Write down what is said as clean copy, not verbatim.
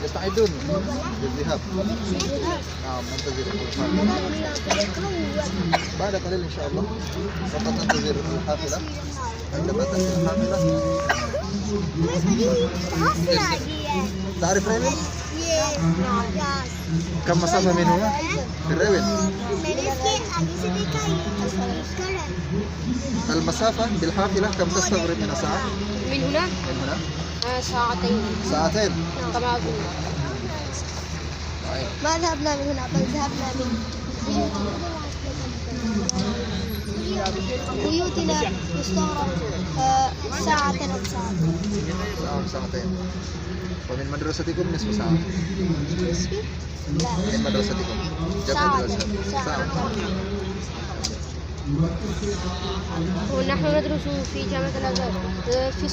يستعدون للذهاب. نعم ننتظر بعد قليل إن شاء الله. فقط ننتظر الحافلة. عندما تأتي الحافلة تعرف ريويل؟ كم مسافة من هنا؟ في الريويل؟ المسافة بالحافلة كم تستغرق من ساعة؟ من هنا؟ من هنا؟ ساعتين. ساعتين؟ كما أظن. ما ذهبنا من هنا بل ذهبنا من بيوتنا يستغرق ساعة أو ساعتين. ساعة وساعتين. ومن مدرستكم نصف ساعة. لا من مدرستكم جامعة الأزهر ساعة. ونحن ندرس في جامعة الأزهر في